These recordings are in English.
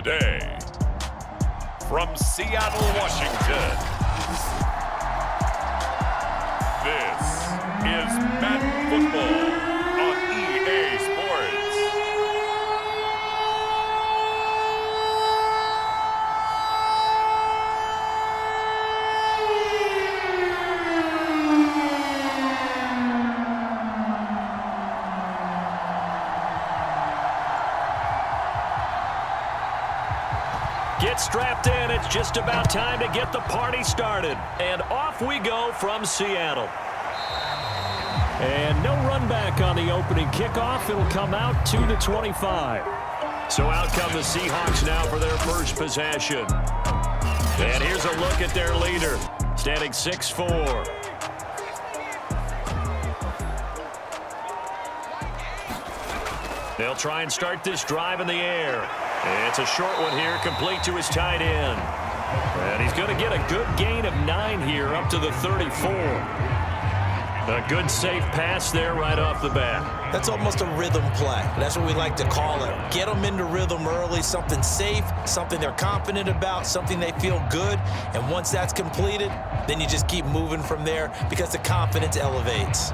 Today, from Seattle, Washington, this is Madden Football on EA Sports. Get strapped in. It's just about time to get the party started. And off we go from Seattle. And no run back on the opening kickoff. It'll come out to the 25. So out come the Seahawks now for their first possession. And here's a look at their leader, standing 6'4". They'll try and start this drive in the air. It's a short one here, complete to his tight end. And he's going to get a good gain of 9 here, up to the 34. A good safe pass there right off the bat. That's almost a rhythm play. That's what we like to call it. Get them into rhythm early, something safe, something they're confident about, something they feel good. And once that's completed, then you just keep moving from there because the confidence elevates.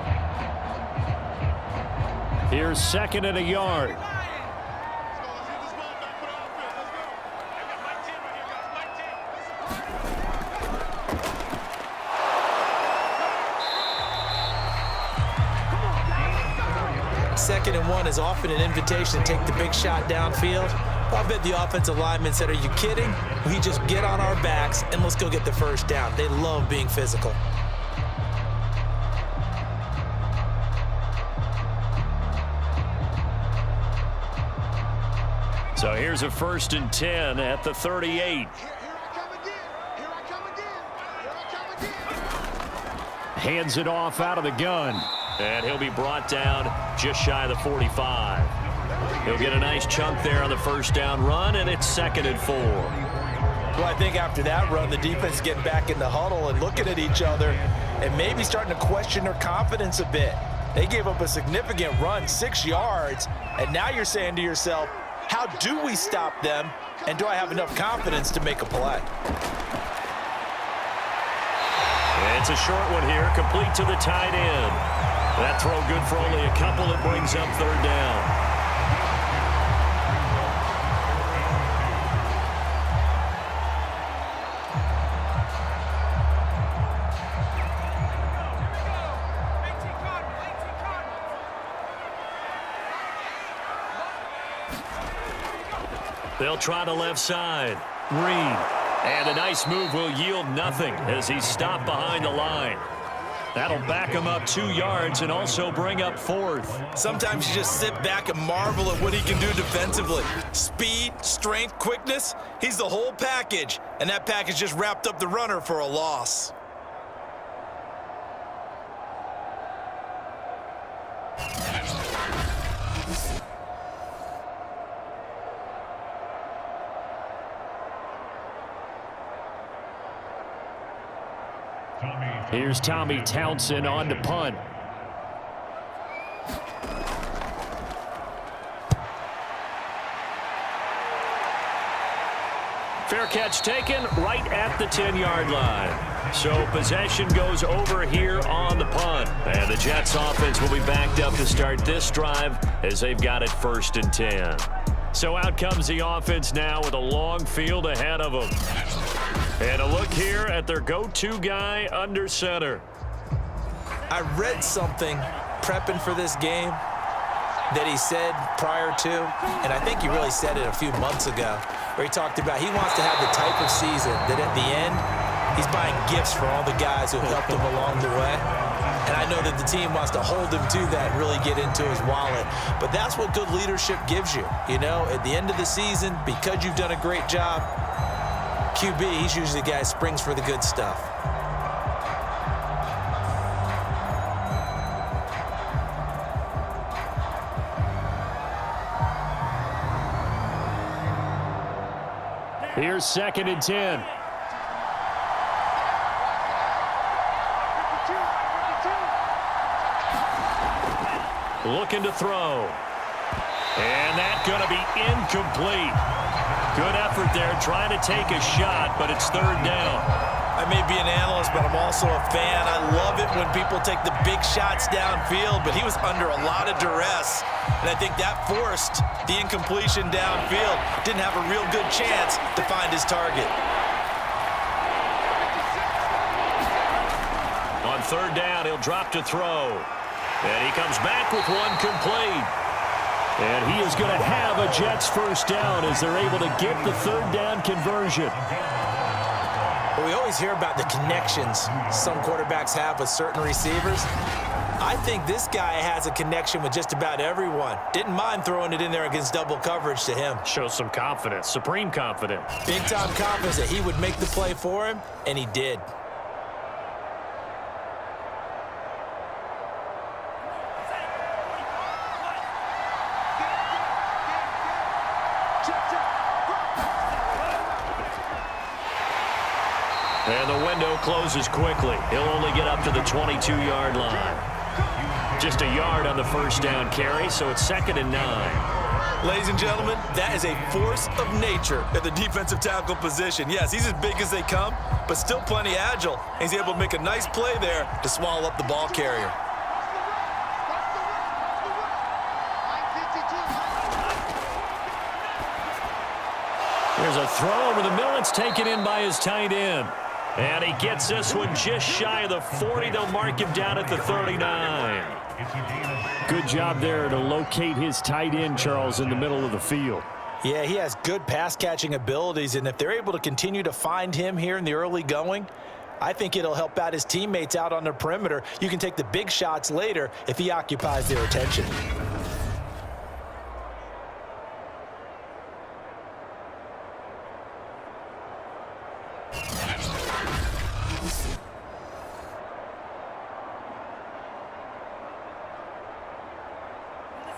Here's 2nd and a yard. Second and 1 is often an invitation to take the big shot downfield. I bet the offensive linemen said, are you kidding? We just get on our backs and let's go get the first down. They love being physical. So here's a 1st and 10 at the 38. Hands it off out of the gun. And he'll be brought down just shy of the 45. He'll get a nice chunk there on the first down run, and it's 2nd and 4. Well, I think after that run, the defense is getting back in the huddle and looking at each other and maybe starting to question their confidence a bit. They gave up a significant run, 6 yards, and now you're saying to yourself, how do we stop them, and do I have enough confidence to make a play? It's a short one here, complete to the tight end. That throw good for only a couple. It brings up 3rd down. They'll try the left side. Green. And a nice move will yield nothing as he's stopped behind the line. That'll back him up 2 yards and also bring up 4th. Sometimes you just sit back and marvel at what he can do defensively. Speed, strength, quickness, he's the whole package. And that package just wrapped up the runner for a loss. Here's Tommy Townsend on to punt. Fair catch taken right at the 10-yard line. So possession goes over here on the punt. And the Jets offense will be backed up to start this drive as they've got it 1st and 10. So out comes the offense now with a long field ahead of them. And a look here at their go-to guy under center. I read something prepping for this game that he said prior to, and I think he really said it a few months ago, where he talked about he wants to have the type of season that at the end, he's buying gifts for all the guys who helped him along the way. And I know that the team wants to hold him to that and really get into his wallet. But that's what good leadership gives you. You know, at the end of the season, because you've done a great job, QB, he's usually the guy who springs for the good stuff. Here's 2nd and 10. Looking to throw. And that's going to be incomplete. Good effort there, trying to take a shot, but it's third down. I may be an analyst, but I'm also a fan. I love it when people take the big shots downfield, but he was under a lot of duress, and I think that forced the incompletion downfield. Didn't have a real good chance to find his target. On third down, he'll drop to throw. And he comes back with one complete. And he is going to have a Jets first down as they're able to get the third down conversion. Well, we always hear about the connections some quarterbacks have with certain receivers. I think this guy has a connection with just about everyone. Didn't mind throwing it in there against double coverage to him. Shows some confidence, supreme confidence. Big-time confidence that he would make the play for him, and he did. And the window closes quickly. He'll only get up to the 22-yard line. Just a yard on the first down carry, so it's 2nd and 9. Ladies and gentlemen, that is a force of nature at the defensive tackle position. Yes, he's as big as they come, but still plenty agile. He's able to make a nice play there to swallow up the ball carrier. There's a throw over the middle. It's taken in by his tight end. And he gets this one just shy of the 40. They'll mark him down at the 39. Good job there to locate his tight end, Charles, in the middle of the field. Yeah, he has good pass-catching abilities, and if they're able to continue to find him here in the early going, I think it'll help out his teammates out on the perimeter. You can take the big shots later if he occupies their attention.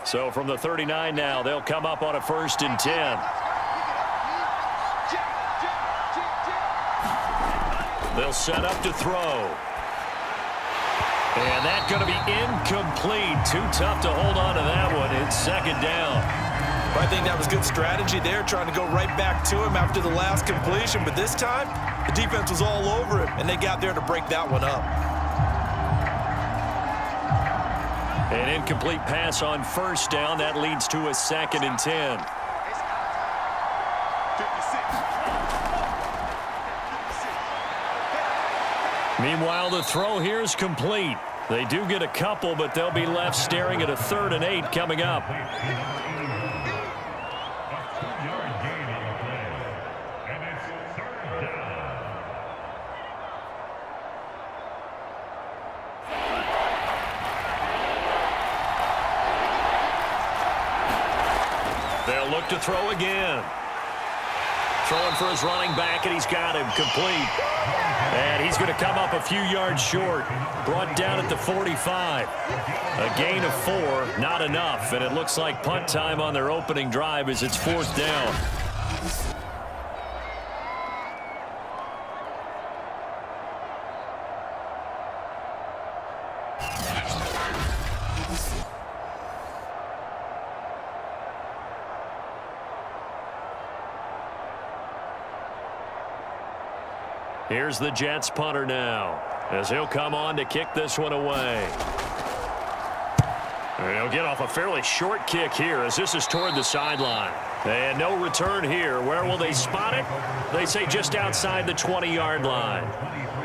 So from the 39 now, they'll come up on a 1st and 10. They'll set up to throw. And that's going to be incomplete. Too tough to hold on to that one. It's 2nd down. I think that was good strategy there, trying to go right back to him after the last completion. But this time, the defense was all over him, and they got there to break that one up. An incomplete pass on 1st down. That leads to a 2nd and 10. Meanwhile, the throw here is complete. They do get a couple, but they'll be left staring at a 3rd and 8 coming up. They'll look to throw again. Throwing for his running back, and he's got him complete. And he's going to come up a few yards short. Brought down at the 45. A gain of 4, not enough. And it looks like punt time on their opening drive as it's 4th down. Here's the Jets punter now, as he'll come on to kick this one away. And he'll get off a fairly short kick here, as this is toward the sideline. And no return here. Where will they spot it? They say just outside the 20-yard line.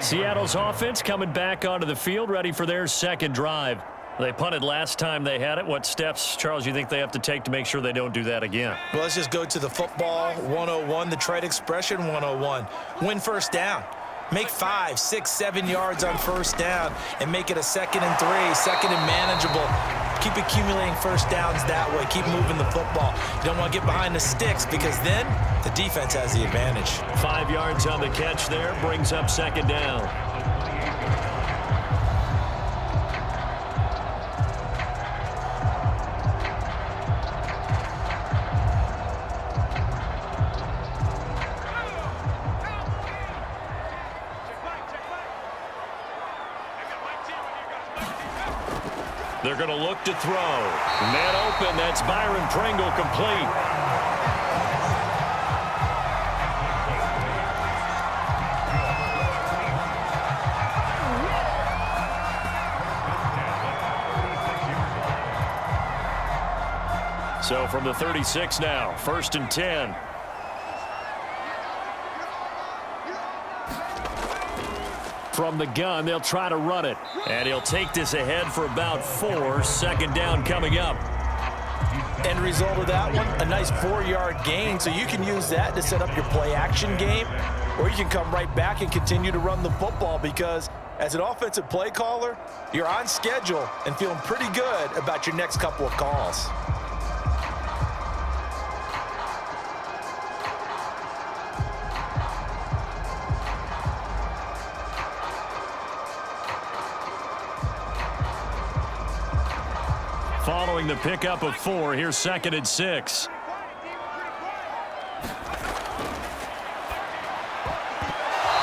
Seattle's offense coming back onto the field, ready for their 2nd drive. They punted last time they had it. What steps, Charles, you think they have to take to make sure they don't do that again? Well, let's just go to the football 101, the trade expression 101. Win 1st down. Make 5, 6, 7 yards on 1st down and make it a 2nd and 3, 2nd and manageable. Keep accumulating 1st downs that way. Keep moving the football. You don't want to get behind the sticks because then the defense has the advantage. 5 yards on the catch there brings up 2nd down. They're going to look to throw. Man open. That's Byron Pringle complete. So from the 36 now, 1st and 10. From the gun, they'll try to run it. And he'll take this ahead for about 4. 2nd down coming up. End result of that one, a nice 4-yard gain. So you can use that to set up your play-action game, or you can come right back and continue to run the football because as an offensive play caller, you're on schedule and feeling pretty good about your next couple of calls. Following the pickup of 4, here's 2nd and 6.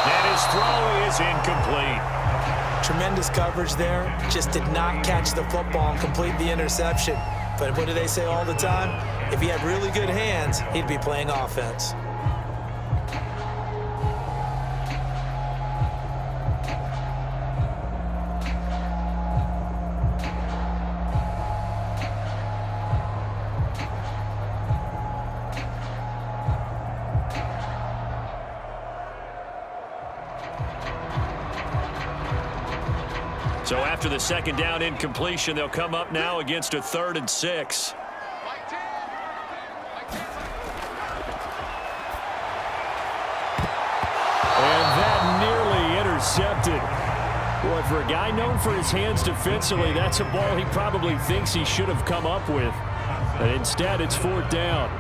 And his throw is incomplete. Tremendous coverage there. Just did not catch the football and complete the interception. But what do they say all the time? If he had really good hands, he'd be playing offense. So after the 2nd down incompletion, they'll come up now against a 3rd and 6. And that nearly intercepted. Boy, for a guy known for his hands defensively, that's a ball he probably thinks he should have come up with. And instead, it's 4th down.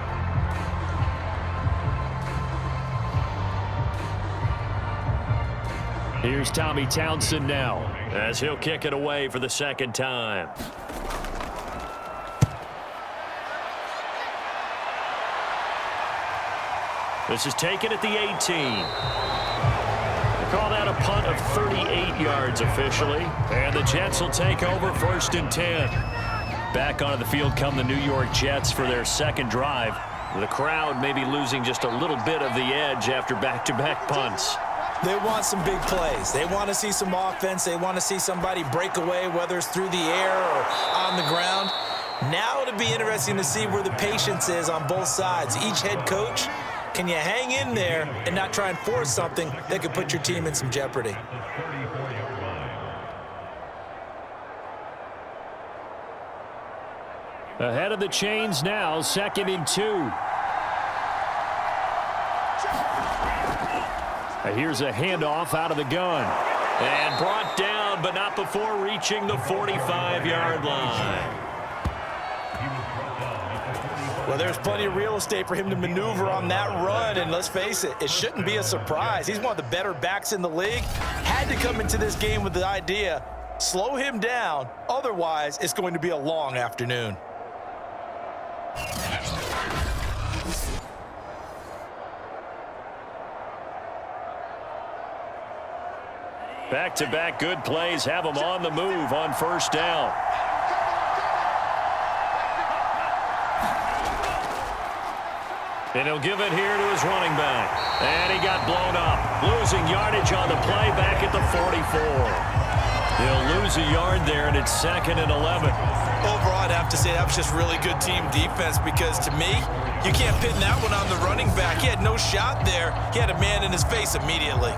Here's Tommy Townsend now as he'll kick it away for the 2nd time. This is taken at the 18. They call that a punt of 38 yards officially. And the Jets will take over 1st and 10. Back onto the field come the New York Jets for their 2nd drive. The crowd may be losing just a little bit of the edge after back-to-back punts. They want some big plays. They want to see some offense. They want to see somebody break away, whether it's through the air or on the ground. Now it'll be interesting to see where the patience is on both sides. Each head coach, can you hang in there and not try and force something that could put your team in some jeopardy? Ahead of the chains now, 2nd and 2. Here's a handoff out of the gun. And brought down, but not before reaching the 45-yard line. Well, there's plenty of real estate for him to maneuver on that run, and let's face it, it shouldn't be a surprise. He's one of the better backs in the league. Had to come into this game with the idea, slow him down, otherwise it's going to be a long afternoon. Back-to-back good plays have him on the move on 1st down. And he'll give it here to his running back. And he got blown up. Losing yardage on the play back at the 44. He'll lose a yard there, and it's 2nd and 11. Overall, I'd have to say that was just really good team defense because, to me, you can't pin that one on the running back. He had no shot there. He had a man in his face immediately.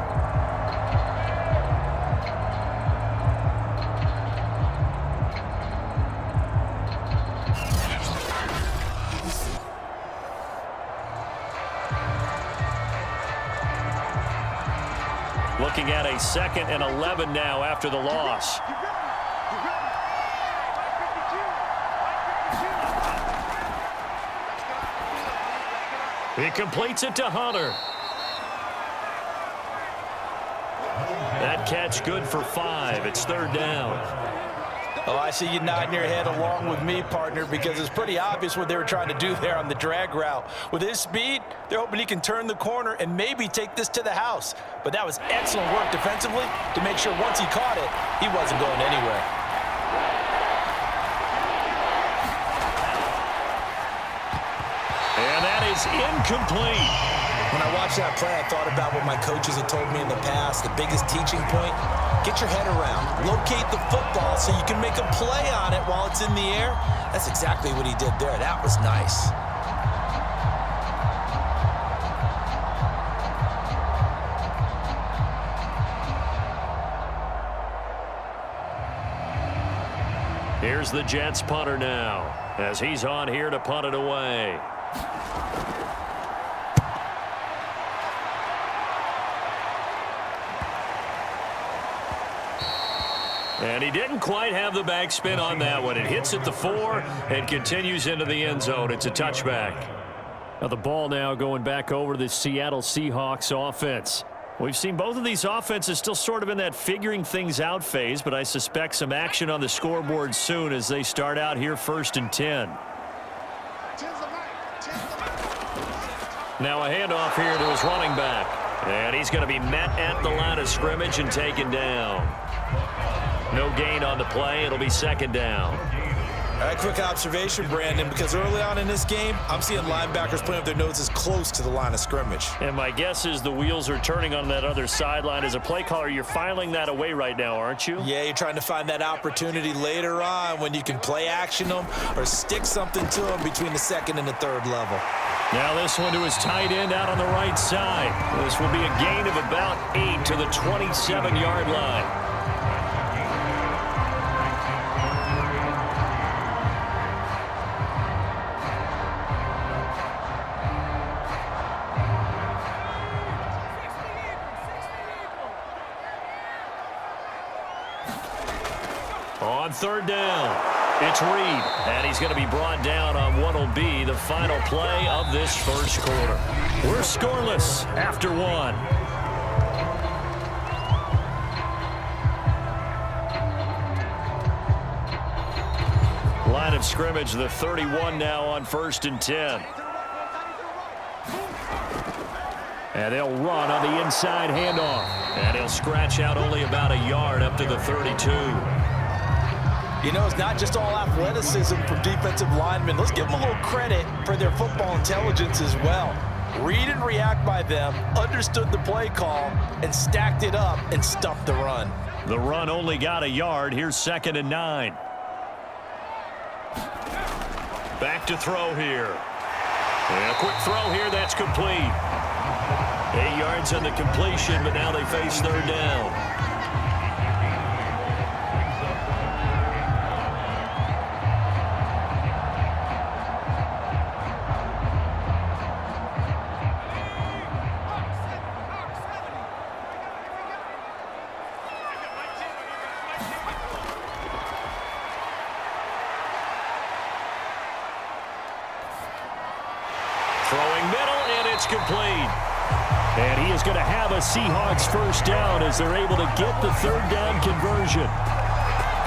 Looking at a 2nd and 11 now after the loss. He completes it to Hunter. That catch good for 5. It's 3rd down. Oh, I see you nodding your head along with me, partner, because it's pretty obvious what they were trying to do there on the drag route. With his speed, they're hoping he can turn the corner and maybe take this to the house. But that was excellent work defensively to make sure once he caught it, he wasn't going anywhere. And that is incomplete. When I watched that play, I thought about what my coaches had told me in the past. The biggest teaching point, get your head around. Locate the football so you can make a play on it while it's in the air. That's exactly what he did there. That was nice. Here's the Jets punter now, as he's on here to punt it away. And he didn't quite have the backspin on that one. It hits at the 4 and continues into the end zone. It's a touchback. Now the ball now going back over to the Seattle Seahawks offense. We've seen both of these offenses still sort of in that figuring things out phase, but I suspect some action on the scoreboard soon as they start out here 1st and 10. Now a handoff here to his running back. And he's going to be met at the line of scrimmage and taken down. No gain on the play. It'll be 2nd down. All right, quick observation, Brandon, because early on in this game, I'm seeing linebackers putting up their noses close to the line of scrimmage. And my guess is the wheels are turning on that other sideline. As a play caller, you're filing that away right now, aren't you? Yeah, you're trying to find that opportunity later on when you can play action them or stick something to them between the 2nd and the 3rd level. Now this one to his tight end out on the right side. This will be a gain of about 8 to the 27-yard line. On 3rd down, it's Reed, and he's going to be brought down on what will be the final play of this 1st quarter. We're scoreless after 1. Line of scrimmage, the 31 now on 1st and 10. And they'll run on the inside handoff. And he'll scratch out only about a yard up to the 32. You know, it's not just all athleticism from defensive linemen. Let's give them a little credit for their football intelligence as well. Read and react by them, understood the play call, and stacked it up and stuffed the run. The run only got a yard. Here's 2nd and 9. Back to throw here. And a quick throw here. That's complete. 8 yards on the completion, but now they face 3rd down. Throwing middle, and it's complete. And he is going to have a Seahawks 1st down as they're able to get the 3rd down conversion.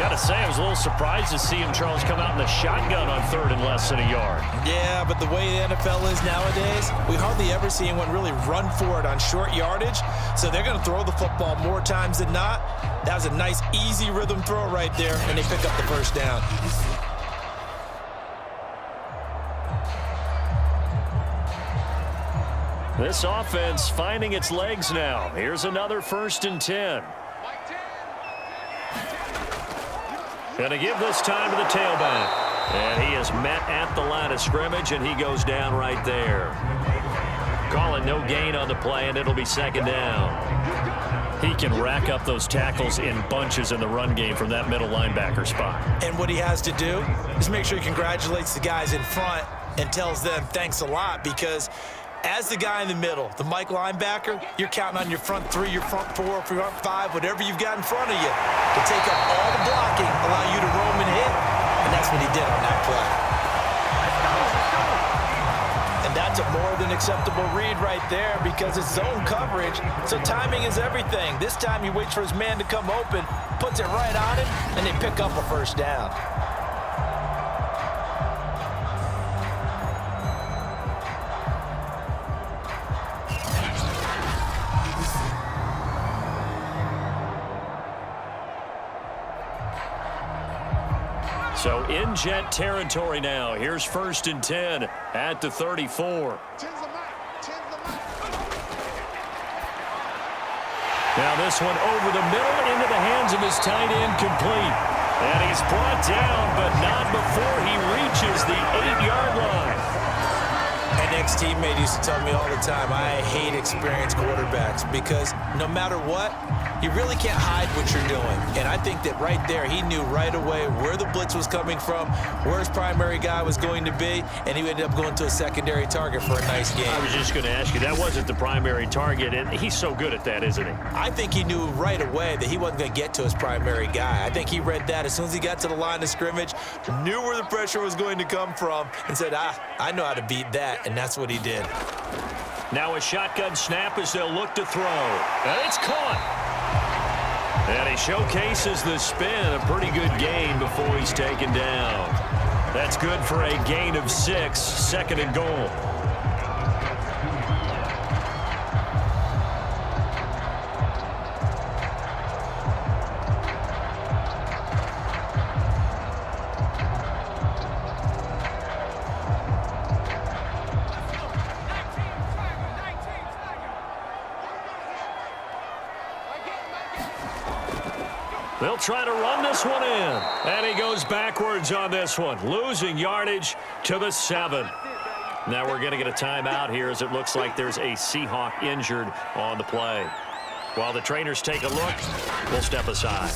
Got to say, I was a little surprised to see him, Charles, come out in the shotgun on 3rd and less than a yard. Yeah, but the way the NFL is nowadays, we hardly ever see anyone really run for it on short yardage. So they're going to throw the football more times than not. That was a nice, easy rhythm throw right there, and they pick up the 1st down. This offense finding its legs now. Here's another 1st and 10. Going to give this time to the tailback. And he is met at the line of scrimmage, and he goes down right there. Calling no gain on the play, and it'll be 2nd down. He can rack up those tackles in bunches in the run game from that middle linebacker spot. And what he has to do is make sure he congratulates the guys in front and tells them thanks a lot, because as the guy in the middle, the Mike linebacker, you're counting on your front 3, your front 4, front 5, whatever you've got in front of you to take up all the blocking, allow you to roam and hit, and that's what he did on that play. And that's a more than acceptable read right there because it's zone coverage, so timing is everything. This time he waits for his man to come open, puts it right on him, and they pick up a 1st down. So in Jet territory now. Here's 1st and 10 at the 34. Now this one over the middle into the hands of his tight end, complete. And he's brought down, but not before he reaches the 8-yard line. An ex-teammate used to tell me all the time, I hate experienced quarterbacks because no matter what, you really can't hide what you're doing. And I think that right there, he knew right away where the blitz was coming from, where his primary guy was going to be, and he ended up going to a secondary target for a nice game. I was just going to ask you, that wasn't the primary target, and he's so good at that, isn't he? I think he knew right away that he wasn't going to get to his primary guy. I think he read that as soon as he got to the line of scrimmage, knew where the pressure was going to come from, and said, I know how to beat that, and that's what he did. Now a shotgun snap as they'll look to throw. And it's caught. And he showcases the spin, a pretty good gain before he's taken down. That's good for a gain of 6, 2nd and goal. They'll try to run this one in. And he goes backwards on this one, losing yardage to the 7. Now we're going to get a timeout here as it looks like there's a Seahawk injured on the play. While the trainers take a look, we'll step aside.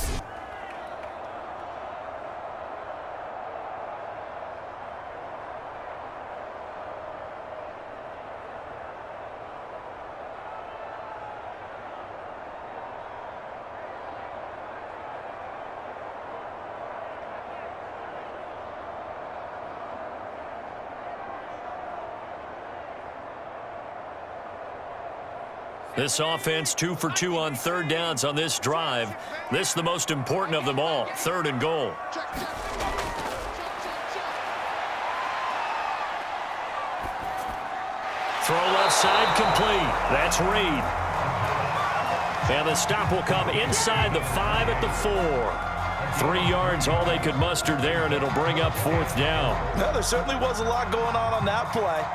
This offense 2 for 2 on 3rd downs on this drive. This is the most important of them all, 3rd and goal. Throw left side complete. That's Reed. And the stop will come inside the 5 at the 4. 3 yards, all they could muster there, and it'll bring up 4th down. Now, there certainly was a lot going on that play.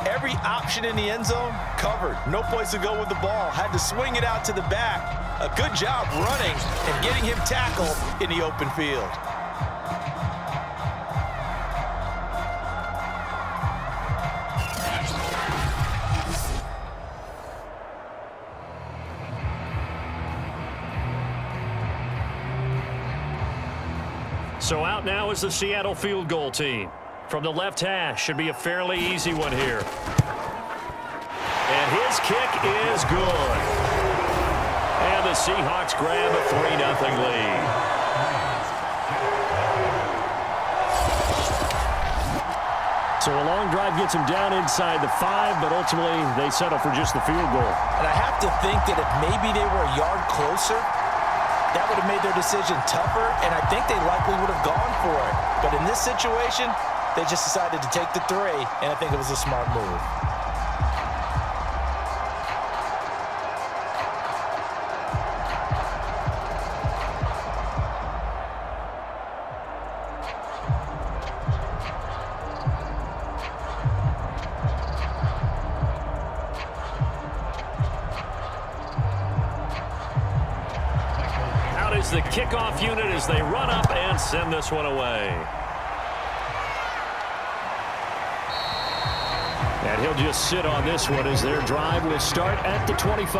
Every option in the end zone covered. No place to go with the ball. Had to swing it out to the back. A good job running and getting him tackled in the open field. So out now is the Seattle field goal team. From the left hash, should be a fairly easy one here. And his kick is good. And the Seahawks grab a 3-0 lead. So a long drive gets them down inside the 5, but ultimately they settle for just the field goal. And I have to think that if maybe they were a yard closer, that would have made their decision tougher, and I think they likely would have gone for it. But in this situation, they just decided to take the 3, and I think it was a smart move. Out is the kickoff unit as they run up and send this one away. And he'll just sit on this one as their drive will start at the 25.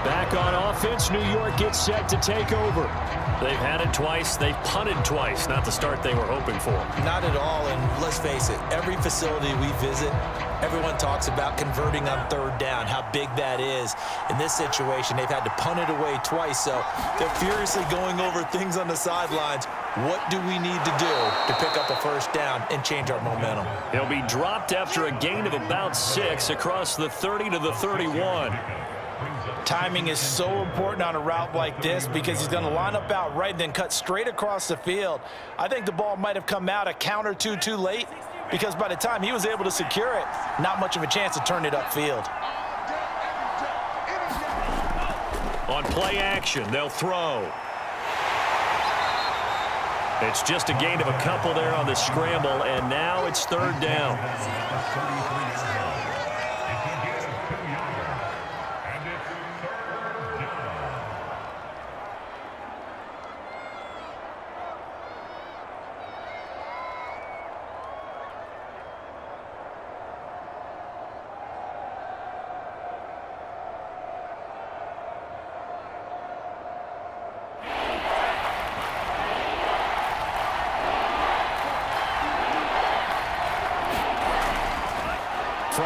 Back on offense, New York gets set to take over. They've had it twice. They've punted twice. Not the start they were hoping for. Not at all, and let's face it, every facility we visit, everyone talks about converting on 3rd down, how big that is. In this situation, they've had to punt it away twice, so they're furiously going over things on the sidelines. What do we need to do to pick up a 1st down and change our momentum? He'll be dropped after a gain of about 6 across the 30 to the 31. Timing is so important on a route like this because he's going to line up out right and then cut straight across the field. I think the ball might have come out a count or two too late because by the time he was able to secure it, not much of a chance to turn it upfield. On play action, they'll throw. It's just a gain of a couple there on the scramble, and now it's 3rd down.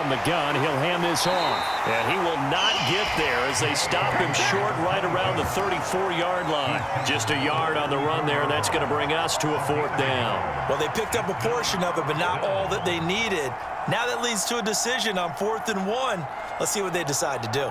from the gun. He'll hand this off. And he will not get there as they stop him short right around the 34-yard line. Just a yard on the run there, and that's going to bring us to a 4th down. Well, they picked up a portion of it, but not all that they needed. Now that leads to a decision on 4th and 1. Let's see what they decide to do.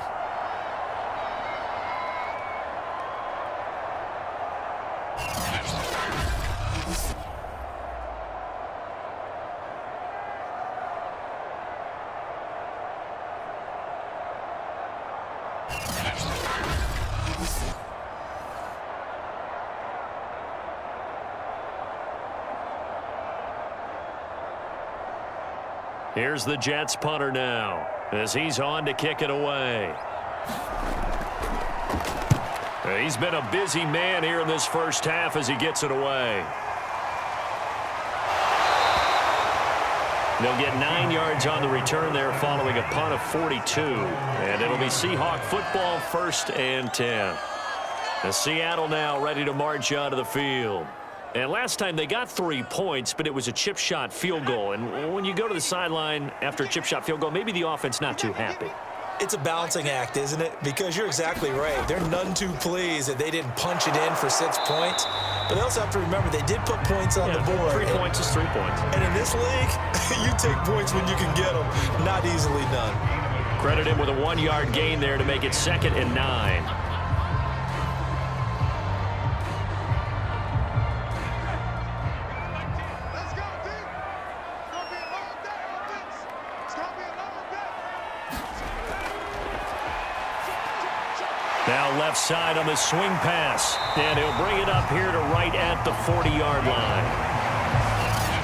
Here's the Jets punter now as he's on to kick it away. He's been a busy man here in this first half as he gets it away. They'll get 9 yards on the return there following a punt of 42. And it'll be Seahawk football, 1st and 10. And Seattle now ready to march out of the field. And last time they got 3 points, but it was a chip shot field goal. And when you go to the sideline after a chip shot field goal, maybe the offense not too happy. It's a balancing act, isn't it? Because you're exactly right. They're none too pleased that they didn't punch it in for 6 points. But they also have to remember they did put points on the board. 3 points is 3 points. And in this league, you take points when you can get them. Not easily done. Credit him with a 1-yard gain there to make it 2nd and 9. Now left side on the swing pass. And he'll bring it up here to right at the 40-yard line.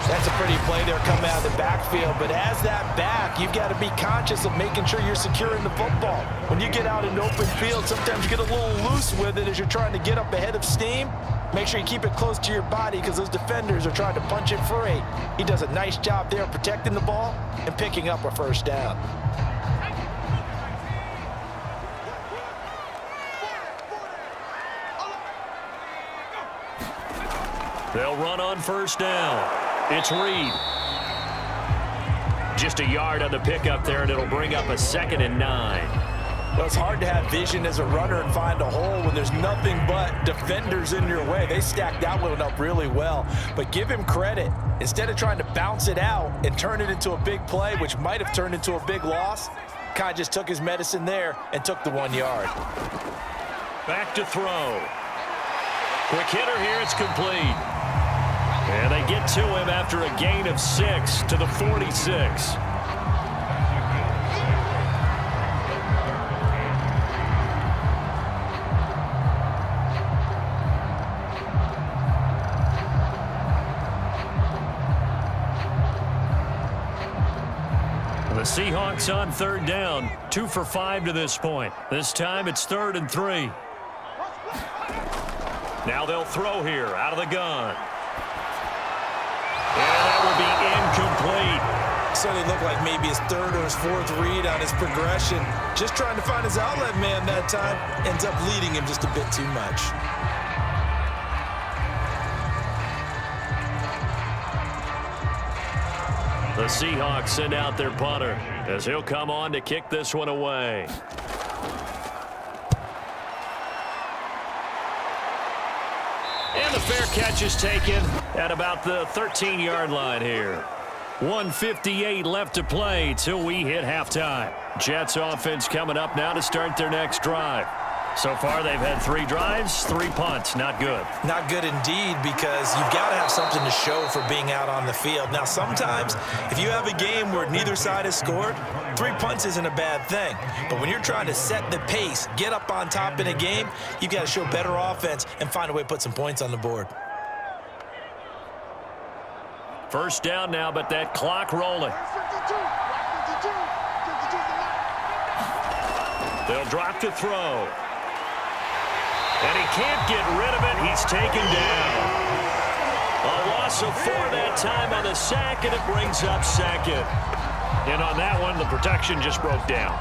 That's a pretty play there coming out of the backfield. But as that back, you've got to be conscious of making sure you're securing the football. When you get out in open field, sometimes you get a little loose with it as you're trying to get up ahead of steam. Make sure you keep it close to your body because those defenders are trying to punch it free. He does a nice job there protecting the ball and picking up a 1st down. They'll run on 1st down. It's Reed. Just a yard on the pickup there, and it'll bring up a 2nd and 9. Well, it's hard to have vision as a runner and find a hole when there's nothing but defenders in your way. They stacked that one up really well. But give him credit. Instead of trying to bounce it out and turn it into a big play, which might have turned into a big loss, kind of just took his medicine there and took the 1 yard. Back to throw. Quick hitter here, it's complete. And they get to him after a gain of 6 to the 46. The Seahawks on 3rd down, 2 for 5 to this point. This time it's 3rd and 3. Now they'll throw here out of the gun. And that will be incomplete. Certainly looked like maybe his 3rd or his 4th read on his progression. Just trying to find his outlet man that time. Ends up leading him just a bit too much. The Seahawks send out their punter as he'll come on to kick this one away. And the fair catch is taken at about the 13-yard line here. 1:58 left to play till we hit halftime. Jets offense coming up now to start their next drive. So far, they've had 3 drives, 3 punts. Not good. Not good indeed, because you've got to have something to show for being out on the field. Now, sometimes, if you have a game where neither side has scored, 3 punts isn't a bad thing. But when you're trying to set the pace, get up on top in a game, you've got to show better offense and find a way to put some points on the board. 1st down now, but that clock rolling. They'll drop to throw. And he can't get rid of it. He's taken down. A loss of 4 that time on the sack, and it brings up 2nd. And on that one, the protection just broke down.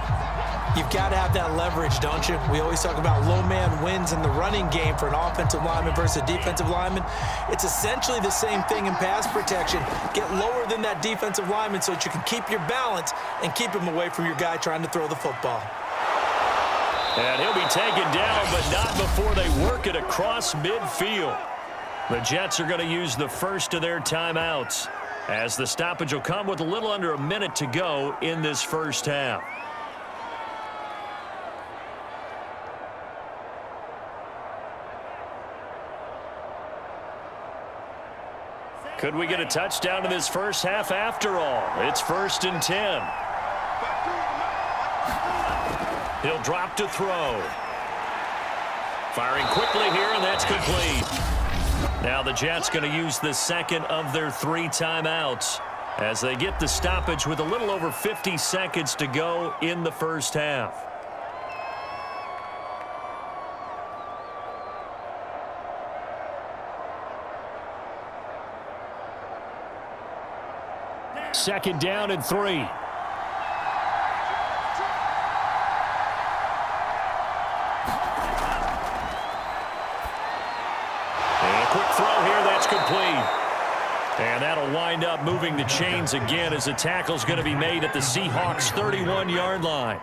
You've got to have that leverage, don't you? We always talk about low man wins in the running game for an offensive lineman versus a defensive lineman. It's essentially the same thing in pass protection. Get lower than that defensive lineman so that you can keep your balance and keep him away from your guy trying to throw the football. And he'll be taken down, but not before they work it across midfield. The Jets are going to use the first of their timeouts, as the stoppage will come with a little under a minute to go in this first half. Could we get a touchdown in this first half after all? It's 1st and 10. He'll drop to throw. Firing quickly here, and that's complete. Now the Jets going to use the second of their 3 timeouts as they get the stoppage with a little over 50 seconds to go in the first half. Second down and 3. And a quick throw here, that's complete. And that'll wind up moving the chains again as the tackle's going to be made at the Seahawks' 31-yard line.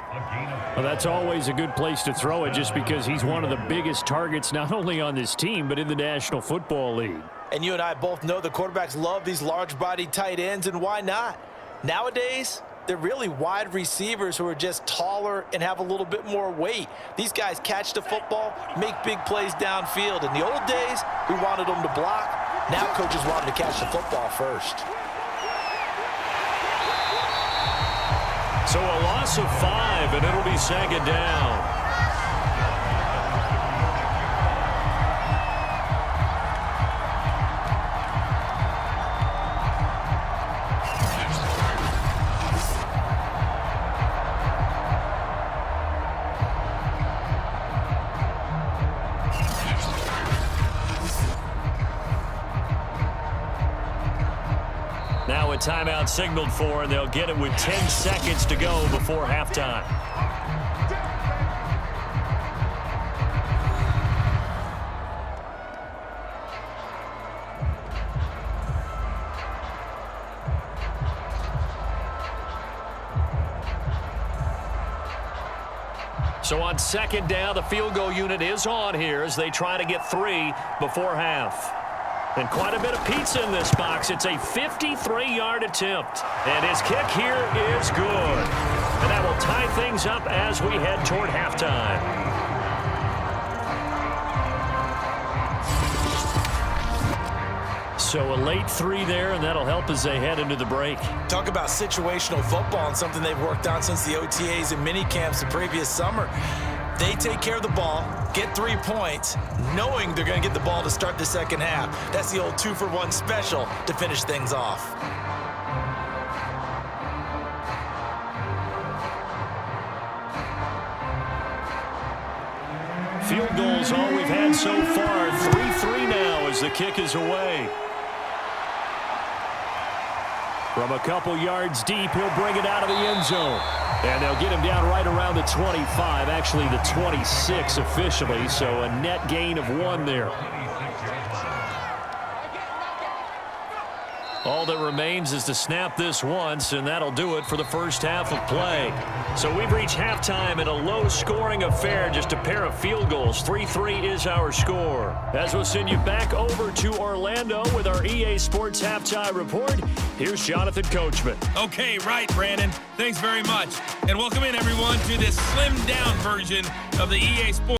Well, that's always a good place to throw it just because he's one of the biggest targets not only on this team but in the National Football League. And you and I both know the quarterbacks love these large-bodied tight ends, and why not? Nowadays, they're really wide receivers who are just taller and have a little bit more weight. These guys catch the football, make big plays downfield. In the old days, we wanted them to block. Now coaches want them to catch the football first. So a loss of 5, and it'll be second down. Now a timeout signaled for, and they'll get it with 10 seconds to go before halftime. So on second down, the field goal unit is on here as they try to get 3 before half. And quite a bit of pizza in this box. It's a 53-yard attempt. And his kick here is good. And that will tie things up as we head toward halftime. So a late 3 there, and that'll help as they head into the break. Talk about situational football and something they've worked on since the OTAs and mini camps the previous summer. They take care of the ball, get 3 points, knowing they're going to get the ball to start the second half. That's the old 2-for-1 special to finish things off. Field goals all we've had so far. 3-3 now as the kick is away. From a couple yards deep, he'll bring it out of the end zone. And they'll get him down right around the 25, actually the 26 officially, so a net gain of 1 there. All that remains is to snap this once, and that'll do it for the first half of play. So we've reached halftime in a low-scoring affair, just a pair of field goals. 3-3 is our score. As we'll send you back over to Orlando with our EA Sports Halftime Report, here's Jonathan Coachman. Okay, right, Brandon. Thanks very much. And welcome in, everyone, to this slimmed-down version of the EA Sports